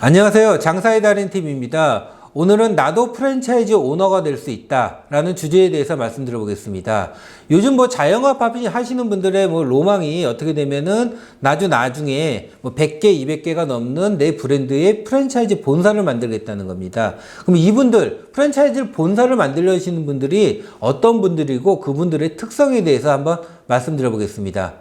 안녕하세요. 장사의 달인 팀입니다. 오늘은 나도 프랜차이즈 오너가 될 수 있다 라는 주제에 대해서 말씀드려 보겠습니다. 요즘 자영업 하시는 분들의 로망이 어떻게 되면은 나중에 100개, 200개가 넘는 내 브랜드의 프랜차이즈 본사를 만들겠다는 겁니다. 그럼 이분들, 프랜차이즈 본사를 만들려 하시는 분들이 어떤 분들이고 그분들의 특성에 대해서 한번 말씀드려 보겠습니다.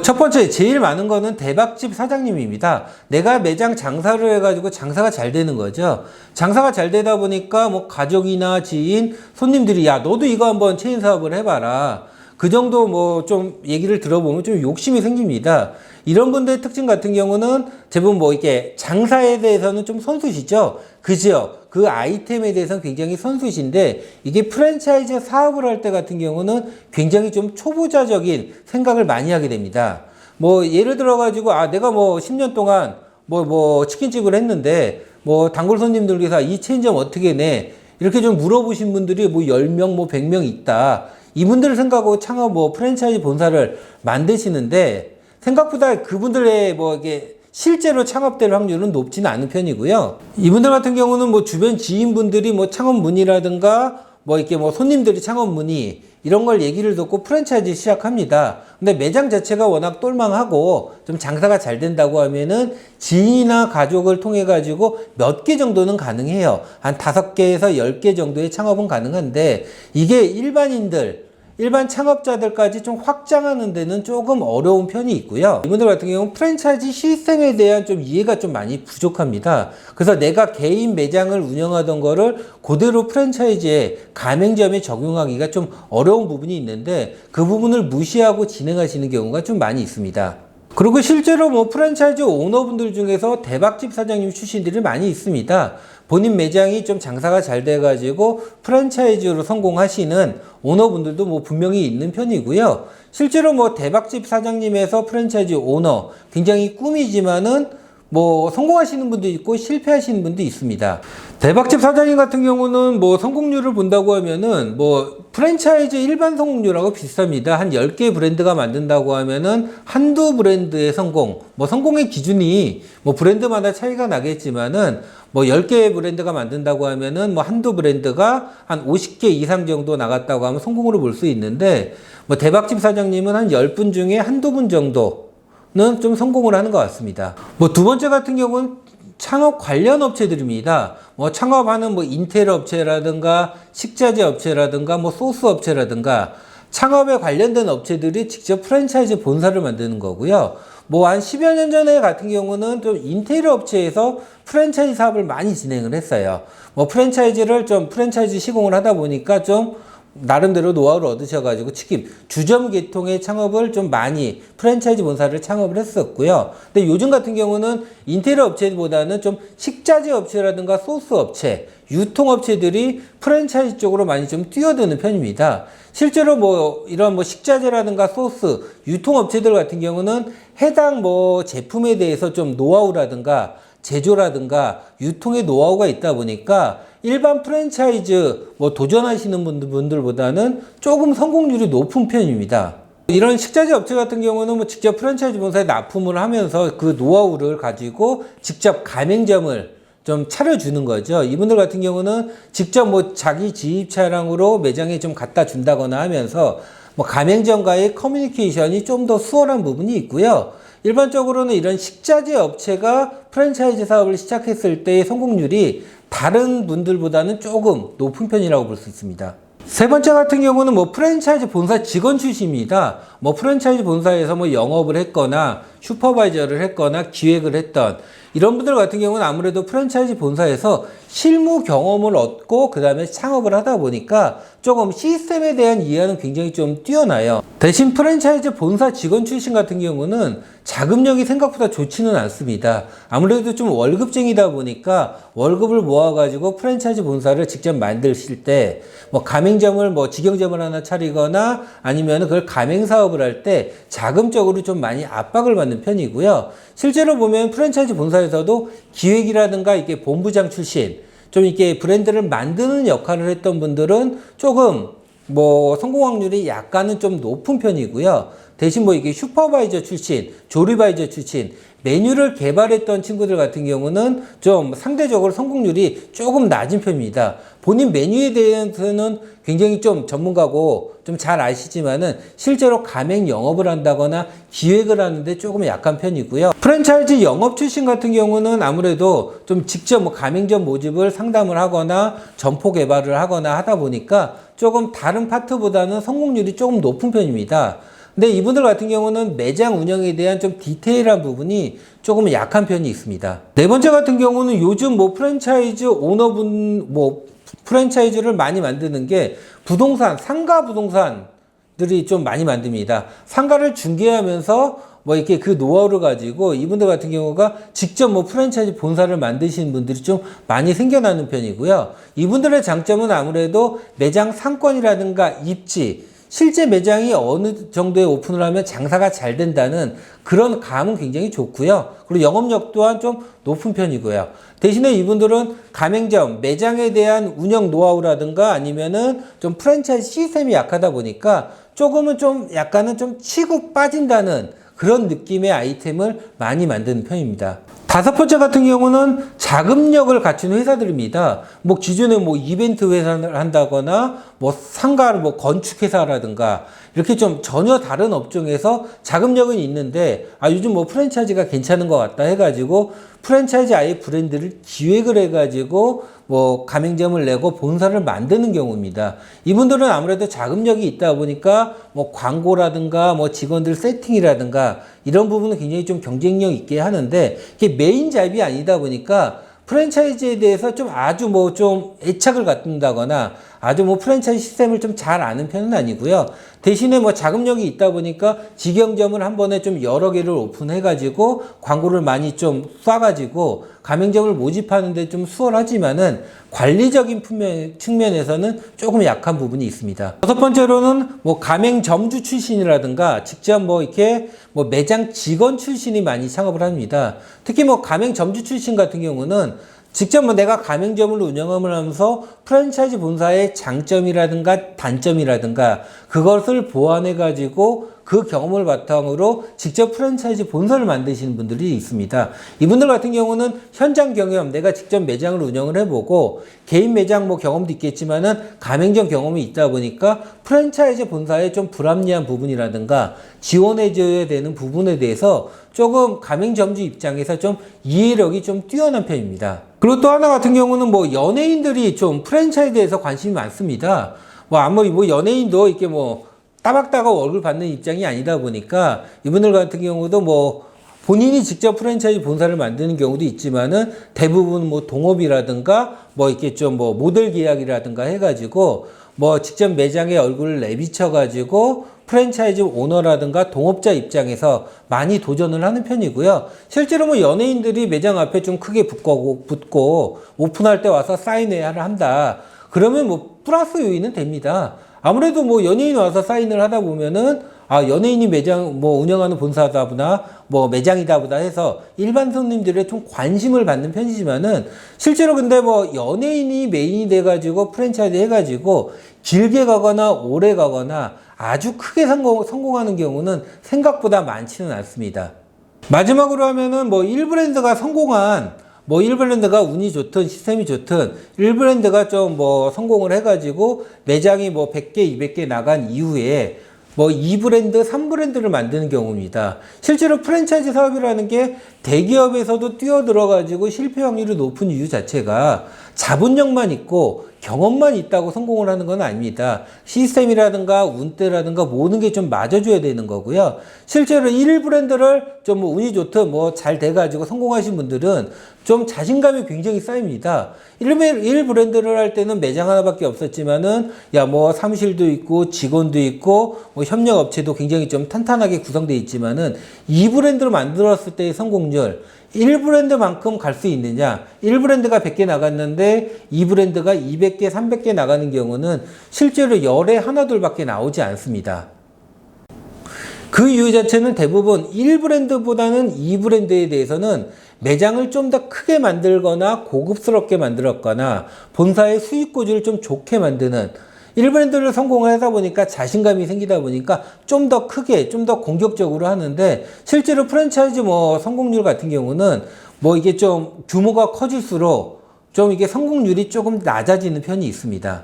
첫 번째, 제일 많은 거는 대박집 사장님입니다. 내가 매장 장사를 해가지고 장사가 잘 되는 거죠. 장사가 잘 되다 보니까 가족이나 지인, 손님들이 야, 너도 이거 한번 체인 사업을 해봐라. 그 정도 좀 얘기를 들어보면 좀 욕심이 생깁니다. 이런 분들의 특징 같은 경우는 대부분 이렇게 장사에 대해서는 좀 선수시죠. 그죠? 그 아이템에 대해서는 굉장히 선수신데 이게 프랜차이즈 사업을 할 때 같은 경우는 굉장히 좀 초보자적인 생각을 많이 하게 됩니다. 예를 들어가지고 내가 10년 동안 치킨집을 했는데 단골 손님들께서 이 체인점 어떻게 내? 이렇게 좀 물어보신 분들이 10명, 100명 있다. 이분들을 생각하고 창업 프랜차이즈 본사를 만드시는데 생각보다 그분들의 이게 실제로 창업될 확률은 높지는 않은 편이고요. 이분들 같은 경우는 주변 지인분들이 창업 문의라든가 이렇게 손님들이 창업 문의 이런 걸 얘기를 듣고 프랜차이즈 시작합니다. 근데 매장 자체가 워낙 똘망하고 좀 장사가 잘 된다고 하면은 지인이나 가족을 통해 가지고 몇 개 정도는 가능해요. 한 5개에서 10개 정도의 창업은 가능한데 이게 일반 창업자들까지 좀 확장하는 데는 조금 어려운 편이 있고요. 이분들 같은 경우는 프랜차이즈 시스템에 대한 좀 이해가 좀 많이 부족합니다. 그래서 내가 개인 매장을 운영하던 거를 그대로 프랜차이즈에 가맹점에 적용하기가 좀 어려운 부분이 있는데 그 부분을 무시하고 진행하시는 경우가 좀 많이 있습니다. 그리고 실제로 프랜차이즈 오너분들 중에서 대박집 사장님 출신들이 많이 있습니다. 본인 매장이 좀 장사가 잘 돼가지고 프랜차이즈로 성공하시는 오너분들도 분명히 있는 편이고요. 실제로 대박집 사장님에서 프랜차이즈 오너 굉장히 꿈이지만은 성공하시는 분도 있고 실패하시는 분도 있습니다. 대박집 사장님 같은 경우는 성공률을 본다고 하면은 프랜차이즈 일반 성공률하고 비슷합니다. 한 10개 브랜드가 만든다고 하면은 한두 브랜드의 성공, 성공의 기준이 브랜드마다 차이가 나겠지만은 10개의 브랜드가 만든다고 하면은 한두 브랜드가 한 50개 이상 정도 나갔다고 하면 성공으로 볼 수 있는데 대박집 사장님은 한 10분 중에 한두 분 정도는 좀 성공을 하는 것 같습니다. 두 번째 같은 경우는 창업 관련 업체들입니다. 창업하는 인테리어 업체라든가 식자재 업체라든가 소스 업체라든가 창업에 관련된 업체들이 직접 프랜차이즈 본사를 만드는 거고요. 한 10여 년 전에 같은 경우는 좀 인테리어 업체에서 프랜차이즈 사업을 많이 진행을 했어요. 프랜차이즈 시공을 하다 보니까 좀 나름대로 노하우를 얻으셔가지고 주점 계통의 창업을 좀 많이 프랜차이즈 본사를 창업을 했었고요. 근데 요즘 같은 경우는 인테리어 업체보다는 좀 식자재 업체라든가 소스 업체, 유통업체들이 프랜차이즈 쪽으로 많이 좀 뛰어드는 편입니다. 실제로 이런 식자재라든가 소스, 유통업체들 같은 경우는 해당 제품에 대해서 좀 노하우라든가 제조라든가 유통의 노하우가 있다 보니까 일반 프랜차이즈 도전하시는 분들보다는 조금 성공률이 높은 편입니다. 이런 식자재 업체 같은 경우는 직접 프랜차이즈 본사에 납품을 하면서 그 노하우를 가지고 직접 가맹점을 좀 차려주는 거죠. 이분들 같은 경우는 직접 자기 지입 차량으로 매장에 좀 갖다 준다거나 하면서 가맹점과의 커뮤니케이션이 좀 더 수월한 부분이 있고요. 일반적으로는 이런 식자재 업체가 프랜차이즈 사업을 시작했을 때의 성공률이 다른 분들보다는 조금 높은 편이라고 볼 수 있습니다. 세 번째 같은 경우는 프랜차이즈 본사 직원 출신입니다. 프랜차이즈 본사에서 영업을 했거나 슈퍼바이저를 했거나 기획을 했던 이런 분들 같은 경우는 아무래도 프랜차이즈 본사에서 실무 경험을 얻고 그 다음에 창업을 하다 보니까 조금 시스템에 대한 이해는 굉장히 좀 뛰어나요. 대신 프랜차이즈 본사 직원 출신 같은 경우는 자금력이 생각보다 좋지는 않습니다. 아무래도 좀 월급쟁이다 보니까 월급을 모아가지고 프랜차이즈 본사를 직접 만드실 때 가맹점을 직영점을 하나 차리거나 아니면 그걸 가맹 사업을 할 때 자금적으로 좀 많이 압박을 받는 편이고요. 실제로 보면 프랜차이즈 본사에서도 기획이라든가 이게 본부장 출신 좀 이렇게 브랜드를 만드는 역할을 했던 분들은 조금 뭐 성공 확률이 약간은 좀 높은 편이고요. 대신 뭐 이게 슈퍼바이저 출신, 조리바이저 출신, 메뉴를 개발했던 친구들 같은 경우는 좀 상대적으로 성공률이 조금 낮은 편입니다. 본인 메뉴에 대해서는 굉장히 좀 전문가고 좀 잘 아시지만은 실제로 가맹 영업을 한다거나 기획을 하는데 조금 약한 편이고요. 프랜차이즈 영업 출신 같은 경우는 아무래도 좀 직접 뭐 가맹점 모집을 상담을 하거나 점포 개발을 하거나 하다 보니까 조금 다른 파트보다는 성공률이 조금 높은 편입니다. 근데 이분들 같은 경우는 매장 운영에 대한 좀 디테일한 부분이 조금 약한 편이 있습니다. 네 번째 같은 경우는 요즘 뭐 프랜차이즈 오너분 뭐 프랜차이즈를 많이 만드는 게 부동산, 상가 부동산들이 좀 많이 만듭니다. 상가를 중개하면서 뭐 이렇게 그 노하우를 가지고 이분들 같은 경우가 직접 뭐 프랜차이즈 본사를 만드시는 분들이 좀 많이 생겨나는 편이고요. 이분들의 장점은 아무래도 매장 상권이라든가 입지, 실제 매장이 어느 정도에 오픈을 하면 장사가 잘 된다는 그런 감은 굉장히 좋고요. 그리고 영업력 또한 좀 높은 편이고요. 대신에 이분들은 가맹점, 매장에 대한 운영 노하우라든가 아니면은 좀 프랜차이즈 시스템이 약하다 보니까 조금은 좀 약간은 좀 치고 빠진다는 그런 느낌의 아이템을 많이 만드는 편입니다. 다섯 번째 같은 경우는 자금력을 갖춘 회사들입니다. 뭐 기존에 뭐 이벤트 회사를 한다거나 뭐 상가 뭐 건축 회사라든가 이렇게 좀 전혀 다른 업종에서 자금력은 있는데 요즘 뭐 프랜차이즈가 괜찮은 것 같다 해가지고 프랜차이즈 아예 브랜드를 기획을 해가지고 뭐 가맹점을 내고 본사를 만드는 경우입니다. 이분들은 아무래도 자금력이 있다 보니까 뭐 광고라든가 뭐 직원들 세팅이라든가 이런 부분은 굉장히 좀 경쟁력 있게 하는데 이게 메인 잡이 아니다 보니까 프랜차이즈에 대해서 좀 아주 뭐 좀 애착을 갖는다거나 아주 뭐 프랜차이즈 시스템을 좀 잘 아는 편은 아니고요. 대신에 뭐 자금력이 있다 보니까 직영점을 한 번에 좀 여러 개를 오픈해가지고 광고를 많이 좀 쏴가지고 가맹점을 모집하는데 좀 수월하지만은 관리적인 측면에서는 조금 약한 부분이 있습니다. 여섯 번째로는 뭐 가맹점주 출신이라든가 직접 뭐 이렇게 뭐 매장 직원 출신이 많이 창업을 합니다. 특히 뭐 가맹점주 출신 같은 경우는 직접 뭐 내가 가맹점을 운영을 하면서 프랜차이즈 본사의 장점이라든가 단점이라든가 그것을 보완해 가지고 그 경험을 바탕으로 직접 프랜차이즈 본사를 만드시는 분들이 있습니다. 이분들 같은 경우는 현장 경험, 내가 직접 매장을 운영을 해보고 개인 매장 뭐 경험도 있겠지만은 가맹점 경험이 있다 보니까 프랜차이즈 본사의 좀 불합리한 부분이라든가 지원해줘야 되는 부분에 대해서 조금 가맹점주 입장에서 좀 이해력이 좀 뛰어난 편입니다. 그리고 또 하나 같은 경우는 뭐 연예인들이 좀 프랜차이즈에서 관심이 많습니다. 뭐 아무리 뭐 연예인도 이렇게 뭐 따박따박 월급 받는 입장이 아니다 보니까 이분들 같은 경우도 뭐 본인이 직접 프랜차이즈 본사를 만드는 경우도 있지만은 대부분 뭐 동업이라든가 뭐 이렇게 좀 뭐 모델 계약이라든가 해가지고 뭐 직접 매장에 얼굴을 내비쳐가지고 프랜차이즈 오너라든가 동업자 입장에서 많이 도전을 하는 편이고요. 실제로 뭐 연예인들이 매장 앞에 좀 크게 붙고 오픈할 때 와서 사인회를 한다. 그러면 뭐 플러스 요인은 됩니다. 아무래도 뭐 연예인 와서 사인을 하다 보면은 연예인이 매장 뭐 운영하는 본사다 보다 뭐 매장이다 보다 해서 일반 손님들의 좀 관심을 받는 편이지만은 실제로 근데 뭐 연예인이 메인이 돼가지고 프랜차이즈 해가지고 길게 가거나 오래 가거나 아주 크게 성공하는 경우는 생각보다 많지는 않습니다. 마지막으로 하면은 뭐 1브랜드가 성공한 뭐 1브랜드가 운이 좋든 시스템이 좋든 1브랜드가 좀 뭐 성공을 해가지고 매장이 뭐 100개, 200개 나간 이후에 뭐 2브랜드, 3브랜드를 만드는 경우입니다. 실제로 프랜차이즈 사업이라는 게 대기업에서도 뛰어들어가지고 실패 확률이 높은 이유 자체가 자본력만 있고 경험만 있다고 성공을 하는 건 아닙니다. 시스템이라든가 운대라든가 모든 게 좀 맞아줘야 되는 거고요. 실제로 1브랜드를 좀 뭐 운이 좋든 뭐 잘 돼가지고 성공하신 분들은 좀 자신감이 굉장히 쌓입니다. 1브랜드를 할 때는 매장 하나밖에 없었지만은 뭐 사무실도 있고 직원도 있고 뭐 협력업체도 굉장히 좀 탄탄하게 구성되어 있지만은 2브랜드를 만들었을 때의 성공률 1브랜드만큼 갈 수 있느냐? 1브랜드가 100개 나갔는데 2브랜드가 200개, 300개 나가는 경우는 실제로 열에 하나, 둘밖에 나오지 않습니다. 그 이유 자체는 대부분 1브랜드보다는 2브랜드에 대해서는 매장을 좀 더 크게 만들거나 고급스럽게 만들었거나 본사의 수익 구조를 좀 좋게 만드는 일브랜드를 성공을 하다 보니까 자신감이 생기다 보니까 좀 더 크게, 좀 더 공격적으로 하는데 실제로 프랜차이즈 뭐 성공률 같은 경우는 뭐 이게 좀 규모가 커질수록 좀 이게 성공률이 조금 낮아지는 편이 있습니다.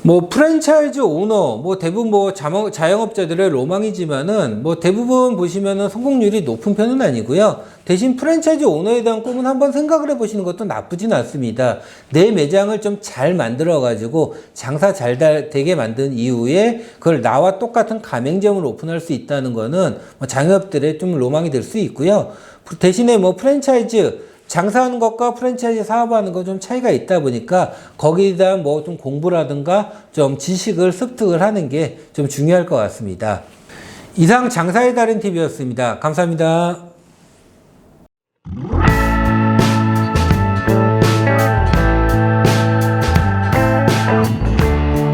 뭐 프랜차이즈 오너, 뭐 대부분 뭐 자영업자들의 로망이지만은 뭐 대부분 보시면은 성공률이 높은 편은 아니고요. 대신 프랜차이즈 오너에 대한 꿈은 한번 생각을 해보시는 것도 나쁘진 않습니다. 내 매장을 좀 잘 만들어가지고 장사 잘 되게 만든 이후에 그걸 나와 똑같은 가맹점을 오픈할 수 있다는 거는 뭐 자영업들의 좀 로망이 될 수 있고요. 대신에 뭐 프랜차이즈 장사하는 것과 프랜차이즈 사업하는 건 좀 차이가 있다 보니까 거기에 대한 뭐 좀 공부라든가 좀 지식을 습득을 하는 게 좀 중요할 것 같습니다. 이상 장사의 달인 TV였습니다. 감사합니다.